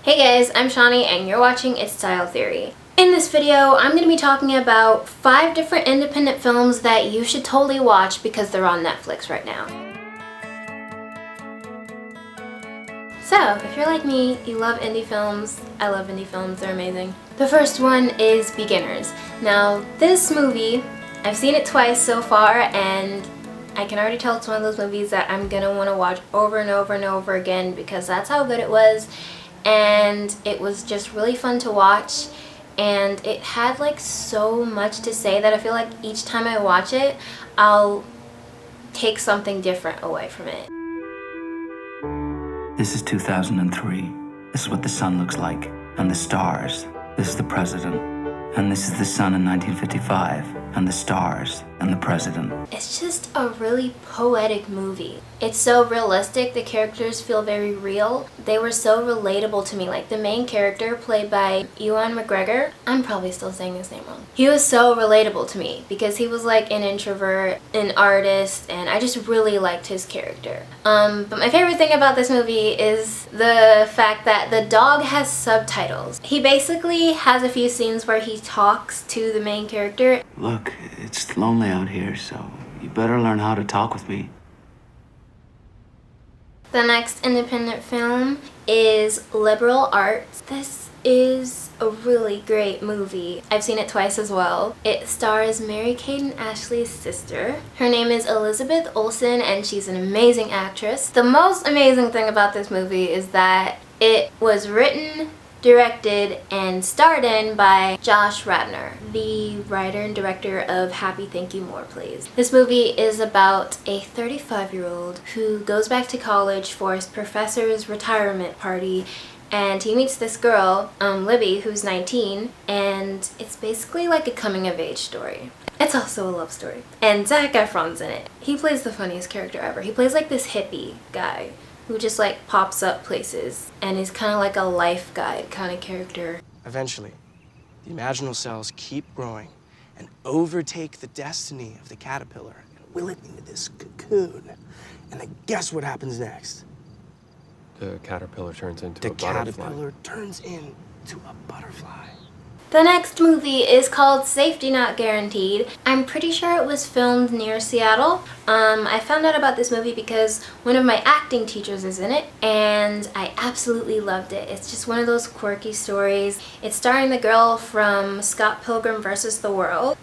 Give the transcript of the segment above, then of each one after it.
Hey guys, I'm Shani and you're watching It's Style Theory. In this video, I'm going to be talking about 5 different independent films that you should totally watch because they're on Netflix right now. So, if you're like me, you love indie films. I love indie films, they're amazing. The first one is Beginners. Now, this movie, I've seen it twice so far and I can already tell it's one of those movies that I'm going to want to watch over and over and over again because that's how good it was. And it was just really fun to watch, and it had like so much to say that I feel like each time I watch it I'll take something different away from it. This is 2003. This is what the sun looks like, and the stars. This is the president, and this is the sun in 1955, and the stars, and the president. It's just a really poetic movie. It's so realistic, the characters feel very real. They were so relatable to me. Like the main character, played by Ewan McGregor, I'm probably still saying his name wrong. He was so relatable to me because he was like an introvert, an artist, and I just really liked his character. But my favorite thing about this movie is the fact that the dog has subtitles. He basically has a few scenes where he talks to the main character. Look, it's lonely out here, so you better learn how to talk with me. The next independent film is Liberal Arts. This is a really great movie. I've seen it twice as well. It stars Mary-Kate and Ashley's sister. Her name is Elizabeth Olsen and she's an amazing actress. The most amazing thing about this movie is that it was written, directed, and starred in by Josh Radnor, the writer and director of Happy Thank You More Please. This movie is about a 35-year-old who goes back to college for his professor's retirement party, and he meets this girl, Libby, who's 19, and it's basically like a coming-of-age story. It's also a love story. And Zac Efron's in it. He plays the funniest character ever. He plays like this hippie guy who just like pops up places and is kind of like a life guide kind of character. Eventually, the imaginal cells keep growing and overtake the destiny of the caterpillar and will it into this cocoon. And then guess what happens next? The caterpillar turns into a The butterfly. caterpillar turns into a butterfly. The next movie is called Safety Not Guaranteed. I'm pretty sure it was filmed near Seattle. I found out about this movie because one of my acting teachers is in it and I absolutely loved it. It's just one of those quirky stories. It's starring the girl from Scott Pilgrim vs. the World.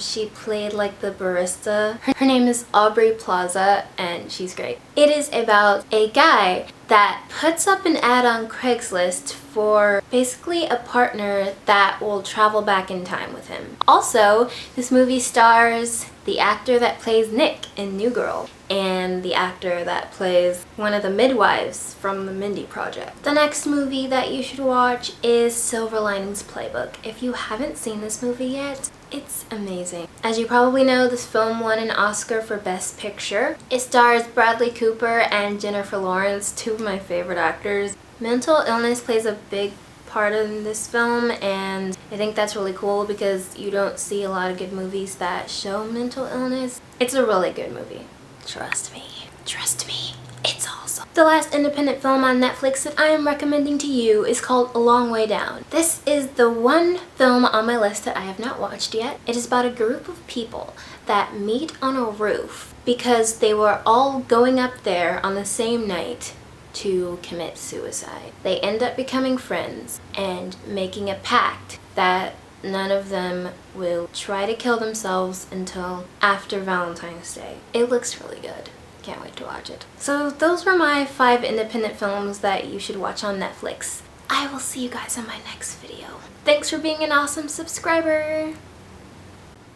She played like the barista. Her name is Aubrey Plaza and she's great. It is about a guy that puts up an ad on Craigslist for basically a partner that will travel back in time with him. Also, this movie stars the actor that plays Nick in New Girl and the actor that plays one of the midwives from the Mindy Project. The next movie that you should watch is Silver Linings Playbook. If you haven't seen this movie yet, it's amazing. As you probably know, this film won an Oscar for Best Picture. It stars Bradley Cooper and Jennifer Lawrence, 2 of my favorite actors. Mental illness plays a big part in this film, and I think that's really cool because you don't see a lot of good movies that show mental illness. It's a really good movie. Trust me. Trust me. It's awesome. The last independent film on Netflix that I am recommending to you is called A Long Way Down. This is the one film on my list that I have not watched yet. It is about a group of people that meet on a roof because they were all going up there on the same night to commit suicide. They end up becoming friends and making a pact that none of them will try to kill themselves until after Valentine's Day. It looks really good. Can't wait to watch it. So those were my 5 independent films that you should watch on Netflix. I will see you guys in my next video. Thanks for being an awesome subscriber.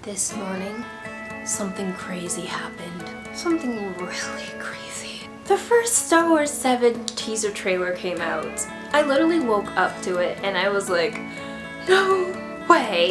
This morning, something crazy happened. Something really crazy. The first Star Wars 7 teaser trailer came out. I literally woke up to it and I was like, no way.